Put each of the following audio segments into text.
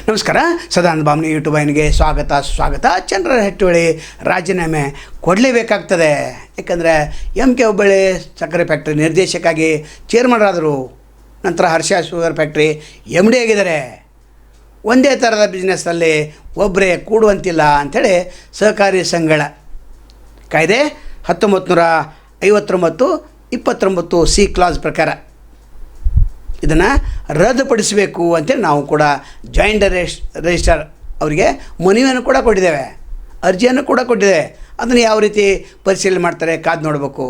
ನಮಸ್ಕಾರ. ಸದಾನಂದ ಬಾಮ್ನಿ ಯೂಟ್ಯೂಬ್ ವಾಹಿನಿಗೆ ಸ್ವಾಗತ. ಚಂದ್ರಹಟ್ಟಿಹೊಳಿ ರಾಜೀನಾಮೆ ಕೊಡಲೇಬೇಕಾಗ್ತದೆ. ಯಾಕಂದರೆ MK ಹುಬ್ಬಳ್ಳಿ ಸಕ್ಕರೆ ಫ್ಯಾಕ್ಟ್ರಿ ನಿರ್ದೇಶಕಾಗಿ ಚೇರ್ಮನ್ರಾದರು. ನಂತರ ಹರ್ಷ ಶುಗರ್ ಫ್ಯಾಕ್ಟ್ರಿ MD ಆಗಿದ್ದಾರೆ. ಒಂದೇ ಥರದ ಬಿಸ್ನೆಸ್ಸಲ್ಲಿ ಒಬ್ಬರೇ ಕೂಡುವಂತಿಲ್ಲ ಅಂಥೇಳಿ ಸಹಕಾರಿ ಸಂಘಗಳ ಕಾಯ್ದೆ 1959-29 C ಕ್ಲಾಸ್ ಪ್ರಕಾರ ಇದನ್ನು ರದ್ದುಪಡಿಸಬೇಕು ಅಂತೇಳಿ ನಾವು ಕೂಡ ಜಾಯಿಂಟ್ ರಿಜಿಸ್ಟ್ರಾರ್ ಅವರಿಗೆ ಮನವಿಯನ್ನು ಕೂಡ ಕೊಟ್ಟಿದ್ದೇವೆ, ಅರ್ಜಿಯನ್ನು ಕೂಡ ಕೊಟ್ಟಿದ್ದೇವೆ. ಅದನ್ನು ಯಾವ ರೀತಿ ಪರಿಶೀಲನೆ ಮಾಡ್ತಾರೆ ಕಾದು ನೋಡಬೇಕು.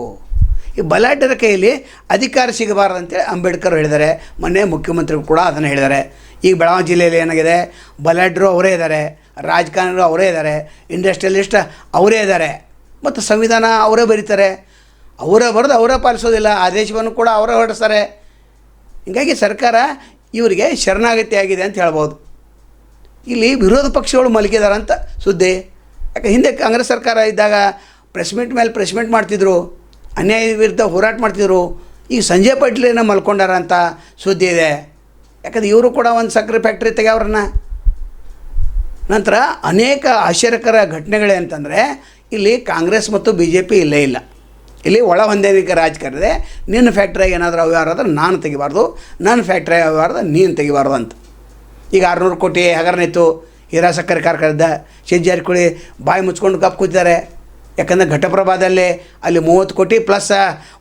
ಈ ಬಲಾಢ್ಯರ ಕೈಯಲ್ಲಿ ಅಧಿಕಾರ ಸಿಗಬಾರ್ದು ಅಂತೇಳಿ ಅಂಬೇಡ್ಕರ್ ಹೇಳಿದ್ದಾರೆ. ಮೊನ್ನೆ ಮುಖ್ಯಮಂತ್ರಿಗಳು ಕೂಡ ಅದನ್ನು ಹೇಳಿದ್ದಾರೆ. ಈಗ ಬೆಳಗಾವಿ ಜಿಲ್ಲೆಯಲ್ಲಿ ಏನಾಗಿದೆ, ಬಲಾಢ್ಯರು ಅವರೇ ಇದ್ದಾರೆ, ರಾಜಕಾರಣಿಗಳು ಅವರೇ ಇದ್ದಾರೆ, ಇಂಡಸ್ಟ್ರಿಯಲಿಸ್ಟ್ ಅವರೇ ಇದ್ದಾರೆ, ಮತ್ತು ಸಂವಿಧಾನ ಅವರೇ ಬರೀತಾರೆ. ಅವರೇ ಬರೆದು ಅವರೇ ಪಾಲಿಸೋದಿಲ್ಲ, ಆದೇಶವನ್ನು ಕೂಡ ಅವರೇ ಹೊರಡಿಸ್ತಾರೆ. ಹೀಗಾಗಿ ಸರ್ಕಾರ ಇವರಿಗೆ ಶರಣಾಗತಿ ಆಗಿದೆ ಅಂತ ಹೇಳ್ಬೋದು. ಇಲ್ಲಿ ವಿರೋಧ ಪಕ್ಷಗಳು ಮಲಗಿದ್ದಾರೆ ಅಂತ ಸುದ್ದಿ. ಯಾಕೆ ಹಿಂದೆ ಕಾಂಗ್ರೆಸ್ ಸರ್ಕಾರ ಇದ್ದಾಗ ಪ್ರೆಸ್ ಮೀಟ್ ಮಾಡ್ತಿದ್ರು, ಅನ್ಯಾಯ ವಿರುದ್ಧ ಹೋರಾಟ ಮಾಡ್ತಿದ್ರು. ಈಗ ಸಂಜಯ್ ಪಾಟೀಲನ್ನ ಮಲ್ಕೊಂಡಾರ ಅಂತ ಸುದ್ದಿ ಇದೆ. ಯಾಕಂದರೆ ಇವರು ಕೂಡ ಒಂದು ಸಕ್ಕರೆ ಫ್ಯಾಕ್ಟ್ರಿ ತೆಗೆಯವ್ರನ್ನ. ನಂತರ ಅನೇಕ ಆಶ್ಚರ್ಯಕರ ಘಟನೆಗಳೇ ಅಂತಂದರೆ ಇಲ್ಲಿ ಕಾಂಗ್ರೆಸ್ ಮತ್ತು BJP ಇಲ್ಲೇ ಇಲ್ಲ. ಇಲ್ಲಿ ಒಳ ಹೊಂದಾಣಿಕೆ ರಾಜಕಾರಣ. ನಿನ್ನ ಫ್ಯಾಕ್ಟ್ರಿಯಾಗ ಏನಾದರೂ ಅವ್ಯವಹಾರ ಆದ್ರೆ ನಾನು ತೆಗಿಬಾರ್ದು, ನನ್ನ ಫ್ಯಾಕ್ಟ್ರಿಯಾಗ ಅವ್ಯವಹಾರ ನೀನು ತೆಗಿಬಾರ್ದು ಅಂತ. ಈಗ 600 ಕೋಟಿ ಹಗರಣೆತ್ತು ಹೀರಾ ಸಕ್ಕರೆ ಕಾರ್ಖಾನೆದ. ಜಾರಕಿಹೊಳಿ ಬಾಯಿ ಮುಚ್ಕೊಂಡು ಕಪ್ ಕೂತಿದ್ದಾರೆ. ಯಾಕಂದರೆ ಘಟಪ್ರಭಾದಲ್ಲಿ ಅಲ್ಲಿ 30 ಕೋಟಿ ಪ್ಲಸ್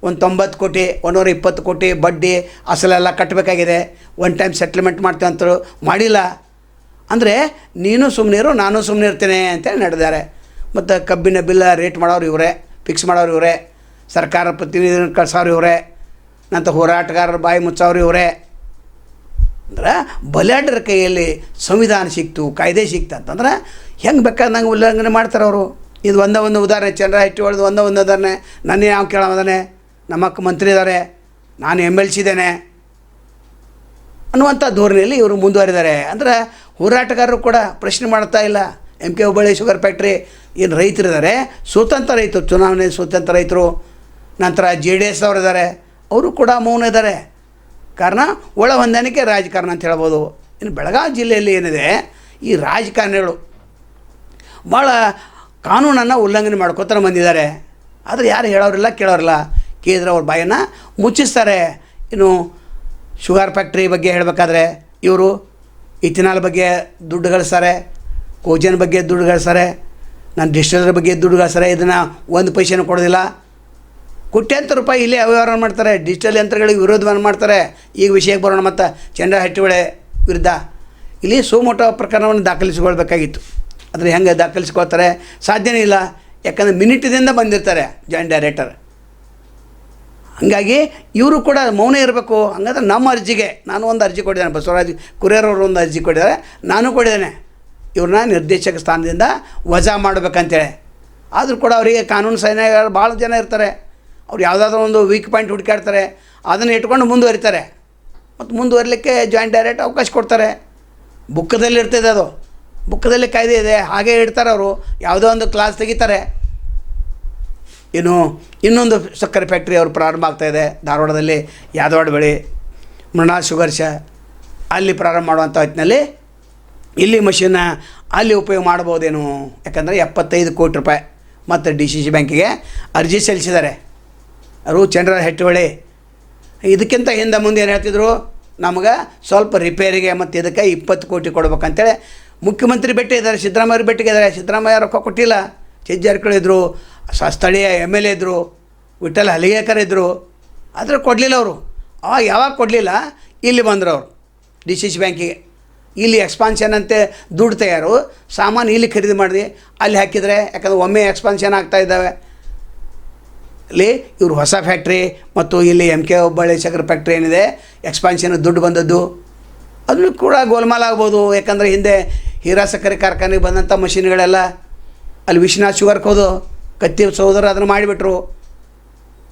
ಒಂದು 90 ಕೋಟಿ 120 ಕೋಟಿ ಬಡ್ಡಿ ಅಸಲೆಲ್ಲ ಕಟ್ಟಬೇಕಾಗಿದೆ. ಒನ್ ಟೈಮ್ ಸೆಟ್ಲ್ಮೆಂಟ್ ಮಾಡ್ತೀವಿ ಅಂತೇಳಿ ಮಾಡಿಲ್ಲ. ಅಂದರೆ ನೀನು ಸುಮ್ಮನಿರು, ನಾನು ಸುಮ್ಮನೆ ಇರ್ತೇನೆ ಅಂತೇಳಿ ನಡೆದಾರೆ. ಮತ್ತು ಕಬ್ಬಿನ ಬಿಲ್ಲ ರೇಟ್ ಮಾಡೋರು ಇವರೇ, ಫಿಕ್ಸ್ ಮಾಡೋರು ಇವರೇ, ಸರ್ಕಾರ ಪ್ರತಿನಿಧಿಗಳನ್ನು ಕಳ್ಸೋರು ಇವರೇ, ನಂತರ ಹೋರಾಟಗಾರರ ಬಾಯಿ ಮುಚ್ಚೋರು ಇವರೇ. ಅಂದ್ರೆ ಬಲಾಢ್ಯರ ಕೈಯಲ್ಲಿ ಸಂವಿಧಾನ ಸಿಕ್ತು, ಕಾಯ್ದೆ ಸಿಕ್ತು ಅಂತಂದ್ರೆ ಹೆಂಗೆ ಬೇಕಾದಂಗೆ ಉಲ್ಲಂಘನೆ ಮಾಡ್ತಾರೆ ಅವರು. ಇದು ಒಂದು ಉದಾಹರಣೆ, ಚಂದ್ರಹಟ್ಟಿಹೊಳಿದು ಒಂದು ಉದಾಹರಣೆ. ನನ್ನ ಯಾವ ಕೇಳೋದಾನೆ, ನಮ್ಮಕ್ಕ ಮಂತ್ರಿ ಇದ್ದಾರೆ, ನಾನು MLC ಇದ್ದೇನೆ ಅನ್ನುವಂಥ ಧೋರಣೆಯಲ್ಲಿ ಇವರು ಮುಂದುವರಿದ್ದಾರೆ. ಅಂದರೆ ಹೋರಾಟಗಾರರು ಕೂಡ ಪ್ರಶ್ನೆ ಮಾಡ್ತಾ ಇಲ್ಲ. MK ಹುಬ್ಬಳ್ಳಿ ಶುಗರ್ ಫ್ಯಾಕ್ಟ್ರಿ ಏನು ರೈತರಿದ್ದಾರೆ, ಸ್ವತಂತ್ರ ರೈತರು, ಚುನಾವಣೆ ಸ್ವತಂತ್ರ ರೈತರು. ನಂತರ JDS ಅವರಿದ್ದಾರೆ, ಅವರು ಕೂಡ ಮೌನ ಇದ್ದಾರೆ. ಕಾರಣ ಒಳ ಹೊಂದಾಣಿಕೆ ರಾಜಕಾರಣ ಅಂತ ಹೇಳ್ಬೋದು. ಇನ್ನು ಬೆಳಗಾವಿ ಜಿಲ್ಲೆಯಲ್ಲಿ ಏನಿದೆ, ಈ ರಾಜಕಾರಣಿಗಳು ಭಾಳ ಕಾನೂನನ್ನು ಉಲ್ಲಂಘನೆ ಮಾಡ್ಕೋತಾರೆ ಬಂದಿದ್ದಾರೆ. ಆದರೆ ಯಾರು ಹೇಳೋರಿಲ್ಲ ಕೇಳೋರಿಲ್ಲ. ಕೇಳಿದ್ರೆ ಅವ್ರ ಬಾಯನ್ನು ಮುಚ್ಚಿಸ್ತಾರೆ. ಇನ್ನು ಶುಗರ್ ಫ್ಯಾಕ್ಟ್ರಿ ಬಗ್ಗೆ ಹೇಳಬೇಕಾದ್ರೆ ಇವರು ಇಥಿನಾಲ್ ಬಗ್ಗೆ ದುಡ್ಡು ಗಳಿಸ್ತಾರೆ, ಕೋಜನ್ ಬಗ್ಗೆ ದುಡ್ಡು ಗಳಿಸ್ತಾರೆ, ನಾನು ಡಿಸ್ಟಿಲರ್ ಬಗ್ಗೆ ದುಡ್ಡು ಗಳಿಸ್ತಾರೆ. ಇದನ್ನು 1 ಪೈಸೆನೂ ಕೊಡೋದಿಲ್ಲ. ಕೋಟ್ಯಾಂತರ ರೂಪಾಯಿ ಇಲ್ಲೇ ಅವ್ಯವಹಾರ ಮಾಡ್ತಾರೆ. ಡಿಜಿಟಲ್ ಯಂತ್ರಗಳಿಗೆ ವಿರೋಧವನ್ನು ಮಾಡ್ತಾರೆ. ಈಗ ವಿಷಯಕ್ಕೆ ಬರೋಣ. ಮತ್ತು ಚಂದ್ರಹಟ್ಟಿಹೊಳಿ ವಿರುದ್ಧ ಇಲ್ಲಿ ಸುಮೋಟೋ ಪ್ರಕರಣವನ್ನು ದಾಖಲಿಸಿಕೊಳ್ಬೇಕಾಗಿತ್ತು. ಆದರೆ ಹೆಂಗೆ ದಾಖಲಿಸ್ಕೊಳ್ತಾರೆ? ಸಾಧ್ಯನೇ ಇಲ್ಲ. ಯಾಕಂದರೆ ಮಿನಿಟದಿಂದ ಬಂದಿರ್ತಾರೆ ಜಾಯಿಂಟ್ ಡೈರೆಕ್ಟರ್. ಹಾಗಾಗಿ ಇವರು ಕೂಡ ಮೌನ ಇರಬೇಕು. ಹಂಗಂದ್ರೆ ನಮ್ಮ ಅರ್ಜಿಗೆ ನಾನು ಒಂದು ಅರ್ಜಿ ಕೊಟ್ಟಿದ್ದೇನೆ, ಬಸವರಾಜ್ ಕುರಿಯರವರು ಒಂದು ಅರ್ಜಿ ಕೊಟ್ಟಿದ್ದಾರೆ, ನಾನು ಕೊಟ್ಟಿದ್ದೇನೆ. ಇವ್ರನ್ನ ನಿರ್ದೇಶಕ ಸ್ಥಾನದಿಂದ ವಜಾ ಮಾಡಬೇಕಂತೇಳಿ. ಆದರೂ ಕೂಡ ಅವರಿಗೆ ಕಾನೂನು ಸೈನ್ಯಗಳು ಭಾಳ ಜನ ಇರ್ತಾರೆ. ಅವ್ರು ಯಾವುದಾದ್ರೂ ಒಂದು ವೀಕ್ ಪಾಯಿಂಟ್ ಹುಡುಕಾಡ್ತಾರೆ, ಅದನ್ನು ಇಟ್ಕೊಂಡು ಮುಂದುವರಿತಾರೆ. ಮತ್ತು ಮುಂದುವರಲಿಕ್ಕೆ ಜಾಯಿಂಟ್ ಡೈರೆಕ್ಟ್ ಅವಕಾಶ ಕೊಡ್ತಾರೆ. ಬುಕ್ಕದಲ್ಲಿ ಇರ್ತದೆ, ಅದು ಬುಕ್ಕದಲ್ಲಿ ಕಾಯ್ದೆ ಇದೆ, ಹಾಗೇ ಇಡ್ತಾರೆ ಅವರು. ಯಾವುದೋ ಒಂದು ಕ್ಲಾಸ್ ತೆಗಿತಾರೆ. ಇನ್ನೊಂದು ಸಕ್ಕರೆ ಫ್ಯಾಕ್ಟ್ರಿ ಅವರು ಪ್ರಾರಂಭ ಆಗ್ತಾಯಿದೆ ಧಾರವಾಡದಲ್ಲಿ, ಯಾದವಾಡ ಬಳಿ ಮೃಣಾಲ್ ಶುಗರ್ಸ್. ಅಲ್ಲಿ ಪ್ರಾರಂಭ ಮಾಡುವಂಥ ಹೊತ್ತಿನಲ್ಲಿ ಇಲ್ಲಿ ಮಷೀನ್ನ ಅಲ್ಲಿ ಉಪಯೋಗ ಮಾಡ್ಬೋದೇನು. ಯಾಕಂದರೆ 75 ಕೋಟಿ ರೂಪಾಯಿ ಮತ್ತು DCC ಬ್ಯಾಂಕಿಗೆ ಅರ್ಜಿ ಸಲ್ಲಿಸಿದ್ದಾರೆ ಅವರು ಚಂದ್ರಹಟ್ಟಿಹೊಳಿ. ಇದಕ್ಕಿಂತ ಹಿಂದೆ ಮುಂದೆ ಏನು ಹೇಳ್ತಿದ್ರು, ನಮಗೆ ಸ್ವಲ್ಪ ರಿಪೇರಿಗೆ ಮತ್ತು ಇದಕ್ಕೆ 20 ಕೋಟಿ ಕೊಡ್ಬೇಕಂತೇಳಿ ಮುಖ್ಯಮಂತ್ರಿ ಭೇಟಿ ಇದ್ದಾರೆ, ಸಿದ್ದರಾಮಯ್ಯ ಭೇಟಿಗೆ ಇದ್ದಾರೆ. ಸಿದ್ದರಾಮಯ್ಯ ರೊಕ್ಕ ಕೊಟ್ಟಿಲ್ಲ. ಜಾರಕಿಹೊಳಿ ಇದ್ದರು, ಸ್ಥಳೀಯ MLA ಇದ್ದರು, ವಿಠ್ಠಲ್ ಹಲಿಗೇಕರ್ ಇದ್ದರು, ಆದರೆ ಕೊಡಲಿಲ್ಲ ಅವರು. ಯಾವಾಗ ಕೊಡಲಿಲ್ಲ, ಇಲ್ಲಿ ಬಂದರು ಅವರು DCC ಬ್ಯಾಂಕಿಗೆ. ಇಲ್ಲಿ ಎಕ್ಸ್ಪಾನ್ಷನ್ ಅಂತೆ ದುಡ್ಡು ತಯಾರು ಸಾಮಾನು ಇಲ್ಲಿ ಖರೀದಿ ಮಾಡಿ ಅಲ್ಲಿ ಹಾಕಿದರೆ, ಯಾಕಂದರೆ ಒಮ್ಮೆ ಎಕ್ಸ್ಪಾನ್ಷನ್ ಆಗ್ತಾ ಇದ್ದಾವೆ. ಇಲ್ಲಿ ಇವರು ಹೊಸ ಫ್ಯಾಕ್ಟ್ರಿ ಮತ್ತು ಇಲ್ಲಿ MK ಹುಬ್ಬಳ್ಳಿ ಸಕ್ಕರೆ ಫ್ಯಾಕ್ಟ್ರಿ ಏನಿದೆ ಎಕ್ಸ್ಪಾನ್ಷನ್ ದುಡ್ಡು ಬಂದದ್ದು, ಅದನ್ನು ಕೂಡ ಗೋಲ್ಮಾಲ್ ಆಗ್ಬೋದು. ಯಾಕಂದರೆ ಹಿಂದೆ ಹೀರಾ ಸಕ್ಕರೆ ಕಾರ್ಖಾನೆಗೆ ಬಂದಂಥ ಮಷಿನ್ಗಳೆಲ್ಲ ಅಲ್ಲಿ ವಿಶ್ವನಾಥ್ ಶುಗರ್ಗೆ ಹೋದು ಕತ್ತಿ ಸಹೋದರ ಅದನ್ನು ಮಾಡಿಬಿಟ್ರು.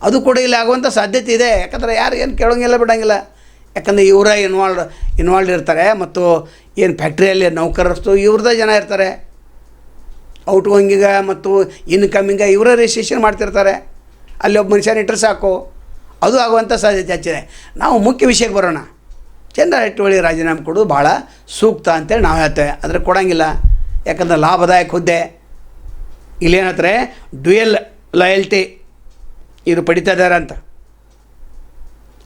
ಅದು ಕೂಡ ಇಲ್ಲಿ ಆಗುವಂಥ ಸಾಧ್ಯತೆ ಇದೆ. ಯಾಕಂದರೆ ಯಾರು ಏನು ಕೇಳೋಂಗಿಲ್ಲ ಬಿಡೋಂಗಿಲ್ಲ. ಯಾಕಂದರೆ ಇವರೇ ಇನ್ವಾಲ್ವ್ ಇರ್ತಾರೆ. ಮತ್ತು ಏನು ಫ್ಯಾಕ್ಟ್ರಿಯಲ್ಲಿ ನೌಕರರು ಇವ್ರದ್ದೇ ಜನ ಇರ್ತಾರೆ. ಔಟ್ ಗೋಯಿಂಗಿಗೆ ಮತ್ತು ಇನ್ಕಮಿಂಗ ಇವರೇ ರಿಜಿಸ್ಟ್ರೇಷನ್ ಮಾಡ್ತಿರ್ತಾರೆ. ಅಲ್ಲಿ ಒಬ್ಬ ಮನುಷ್ಯನ ಇಟ್ಟರೆ ಸಾಕು, ಅದು ಆಗುವಂಥ ಸಾಧ್ಯತೆ ಹೆಚ್ಚಿದೆ. ನಾವು ಮುಖ್ಯ ವಿಷಯಕ್ಕೆ ಬರೋಣ. ಚಂದ್ರಹಟ್ಟಿಹೊಳಿ ರಾಜೀನಾಮೆ ಕೊಡೋದು ಭಾಳ ಸೂಕ್ತ ಅಂತೇಳಿ ನಾವು ಹೇಳ್ತೇವೆ. ಆದರೆ ಕೊಡೋಂಗಿಲ್ಲ, ಯಾಕಂದ್ರೆ ಲಾಭದಾಯಕ ಹುದ್ದೆ. ಇಲ್ಲೇನಂತಾರೆ ಡ್ಯುಯಲ್ ಲಾಯಲ್ಟಿ ಇವರು ಪಡಿತಾ ಇದ್ದಾರೆ ಅಂತ.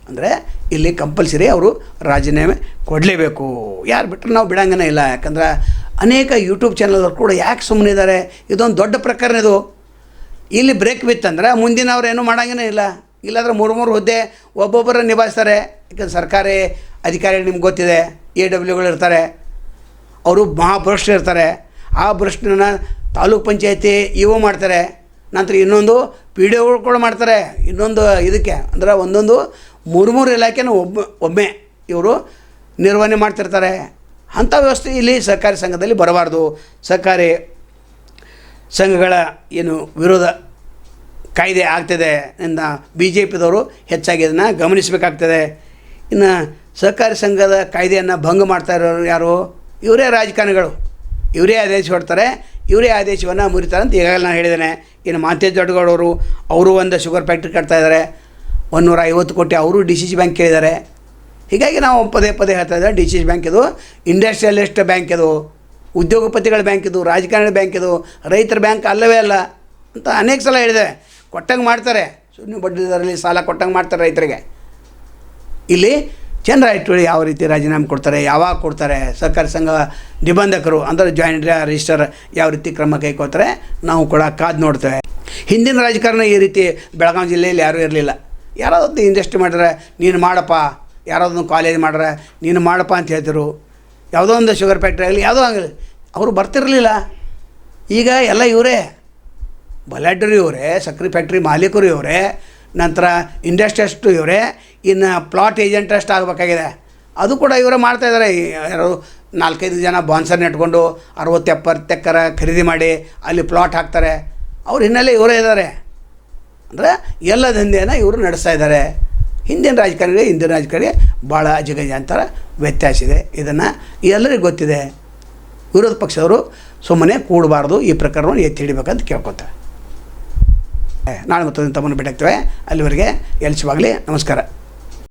ಅಂದರೆ ಇಲ್ಲಿ ಕಂಪಲ್ಸರಿ ಅವರು ರಾಜೀನಾಮೆ ಕೊಡಲೇಬೇಕು. ಯಾರು ಬಿಟ್ಟರೆ ನಾವು ಬಿಡಂಗನೇ ಇಲ್ಲ. ಯಾಕಂದ್ರೆ ಅನೇಕ ಯೂಟ್ಯೂಬ್ ಚಾನಲ್ಗಳು ಕೂಡ ಯಾಕೆ ಸುಮ್ಮನೆ ಇದ್ದಾರೆ, ಇದೊಂದು ದೊಡ್ಡ ಪ್ರಕರಣ ಇದು. ಇಲ್ಲಿ ಬ್ರೇಕ್ ಬಿತ್ತಂದ್ರೆ ಮುಂದಿನ ಅವ್ರು ಏನೂ ಮಾಡೋಂಗೇ ಇಲ್ಲ. ಇಲ್ಲಾಂದ್ರೆ 3 ಹುದ್ದೆ ಒಬ್ಬೊಬ್ಬರು ನಿಭಾಯಿಸ್ತಾರೆ. ಯಾಕಂದ್ರೆ ಸರ್ಕಾರಿ ಅಧಿಕಾರಿ ನಿಮ್ಗೆ ಗೊತ್ತಿದೆ, AWಗಳು ಇರ್ತಾರೆ, ಅವರು ಮಹಾಭ್ರಷ್ಟರು ಇರ್ತಾರೆ. ಆ ಭ್ರಷ್ಟನ ತಾಲೂಕ್ ಪಂಚಾಯತಿ ಇಒ ಮಾಡ್ತಾರೆ, ನಂತರ ಇನ್ನೊಂದು PDO ಕೂಡ ಮಾಡ್ತಾರೆ. ಇನ್ನೊಂದು ಇದಕ್ಕೆ ಅಂದ್ರೆ ಒಂದೊಂದು 3 ಇಲಾಖೆನೂ ಒಮ್ಮೆ ಇವರು ನಿರ್ವಹಣೆ ಮಾಡ್ತಿರ್ತಾರೆ. ಅಂಥ ವ್ಯವಸ್ಥೆ ಇಲ್ಲಿ ಸಹಕಾರಿ ಸಂಘದಲ್ಲಿ ಬರಬಾರ್ದು. ಸಹಕಾರಿ ಸಂಘಗಳ ಏನು ವಿರೋಧ ಕಾಯ್ದೆ ಆಗ್ತದೆ ಇಂದ BJPದವರು ಹೆಚ್ಚಾಗಿ ಇದನ್ನು ಗಮನಿಸಬೇಕಾಗ್ತದೆ. ಇನ್ನು ಸಹಕಾರಿ ಸಂಘದ ಕಾಯ್ದೆಯನ್ನು ಭಂಗ ಮಾಡ್ತಾ ಇರೋರು ಯಾರು? ಇವರೇ ರಾಜಕಾರಣಿಗಳು. ಇವರೇ ಆದೇಶ ಹೊಡ್ತಾರೆ, ಇವರೇ ಆದೇಶವನ್ನು ಮುರಿತಾರೆ ಅಂತ ಈಗಾಗಲೇ ನಾನು ಹೇಳಿದ್ದೇನೆ. ಇನ್ನು ಮಾಂತೇಶ್ ದೊಡ್ಡಗೌಡವರು ಅವರು ಒಂದು ಶುಗರ್ ಫ್ಯಾಕ್ಟ್ರಿ ಕಟ್ತಾ ಇದ್ದಾರೆ, 150 ಕೋಟಿ ಅವರು DCC ಬ್ಯಾಂಕ್ ಕೇಳಿದ್ದಾರೆ. ಹೀಗಾಗಿ ನಾವು ಪದೇ ಹೇಳ್ತಾ ಇದ್ದಾರೆ, DCC ಬ್ಯಾಂಕ್ ಇದು ಇಂಡಸ್ಟ್ರಿಯಲಿಸ್ಟ್ ಬ್ಯಾಂಕ್, ಇದು ಉದ್ಯೋಗಪತಿಗಳ ಬ್ಯಾಂಕ್, ಇದು ರಾಜಕಾರಣಿ ಬ್ಯಾಂಕ್, ಇದು ರೈತರ ಬ್ಯಾಂಕ್ ಅಲ್ಲವೇ ಅಲ್ಲ ಅಂತ ಅನೇಕ ಸಲ ಹೇಳಿದ್ದೇವೆ. ಕೊಟ್ಟಂಗೆ ಮಾಡ್ತಾರೆ, ಶೂನ್ಯ ಬಡ್ಡಿ ದರದಲ್ಲಿ ಸಾಲ ಕೊಟ್ಟಂಗೆ ಮಾಡ್ತಾರೆ ರೈತರಿಗೆ. ಇಲ್ಲಿ ಚಂದ್ರಹಟ್ಟಿಹೊಳಿ ಯಾವ ರೀತಿ ರಾಜೀನಾಮೆ ಕೊಡ್ತಾರೆ, ಯಾವಾಗ ಕೊಡ್ತಾರೆ, ಸಹಕಾರಿ ಸಂಘ ನಿಬಂಧಕರು ಅಂದರೆ ಜಾಯಿಂಟ್ ರಿಜಿಸ್ಟರ್ ಯಾವ ರೀತಿ ಕ್ರಮ ಕೈಗೊಳ್ತಾರೆ ನಾವು ಕೂಡ ಕಾದು ನೋಡ್ತೇವೆ. ಹಿಂದಿನ ರಾಜಕಾರಣ ಈ ರೀತಿ ಬೆಳಗಾವಿ ಜಿಲ್ಲೆಯಲ್ಲಿ ಯಾರೂ ಇರಲಿಲ್ಲ. ಯಾರಾவது ಇಂಡಸ್ಟ್ರಿ ಮಾಡ್ರೆ ನೀನು ಮಾಡಪ್ಪ, ಯಾರಾದೊಂದು ಕಾಲೇಜ್ ಮಾಡ್ರೆ ನೀನು ಮಾಡಪ್ಪ ಅಂತ ಹೇಳ್ತಿರು. ಯಾವುದೋ ಒಂದು ಶುಗರ್ ಫ್ಯಾಕ್ಟ್ರಿ ಆಗಲಿ ಯಾವುದೋ ಆಗಲಿ ಅವರು ಬರ್ತಿರಲಿಲ್ಲ. ಈಗ ಎಲ್ಲ ಇವರೇ, ಬಲಾಢ್ಯರು ಇವರೇ, ಸಕ್ಕರೆ ಫ್ಯಾಕ್ಟ್ರಿ ಮಾಲೀಕರು ಇವರೇ, ನಂತರ ಇಂಡಸ್ಟ್ರಿಯಷ್ಟು ಇವರೇ, ಇನ್ನು ಪ್ಲಾಟ್ ಏಜೆಂಟ್ ಅಷ್ಟು ಆಗಬೇಕಾಗಿದೆ, ಅದು ಕೂಡ ಇವರೇ ಮಾಡ್ತಾಯಿದ್ದಾರೆ. ಯಾರು 4-5 ಜನ ಬಾನ್ಸರ್ ನೆಟ್ಕೊಂಡು 60-70 ಎಕರೆ ಖರೀದಿ ಮಾಡಿ ಅಲ್ಲಿ ಪ್ಲಾಟ್ ಹಾಕ್ತಾರೆ. ಅವ್ರ ಹಿನ್ನೆಲೆ ಇವರೇ ಇದ್ದಾರೆ. ಅಂದರೆ ಎಲ್ಲ ದಂಧೆಯನ್ನು ಇವರು ನಡೆಸ್ತಾ ಇದ್ದಾರೆ. ಹಿಂದಿನ ರಾಜಕಾರಣಿಗೆ ಭಾಳ ಅಜಗಜಾಂತರ ವ್ಯತ್ಯಾಸ ಇದೆ. ಇದನ್ನು ಎಲ್ಲರಿಗೂ ಗೊತ್ತಿದೆ. ವಿರೋಧ ಪಕ್ಷದವರು ಸುಮ್ಮನೆ ಕೂಡಬಾರ್ದು, ಈ ಪ್ರಕರಣವನ್ನು ಎತ್ತಿ ಹಿಡಿಬೇಕಂತ ಕೇಳ್ಕೊತಾರೆ. ನಾಳೆ ಮತ್ತೊಂದು ತಮ್ಮನ್ನು ಭೇಟಿಯಾಗ್ತೇವೆ. ಅಲ್ಲಿವರೆಗೆ ಎಲ್ಸಿವಾಗಲಿ. ನಮಸ್ಕಾರ.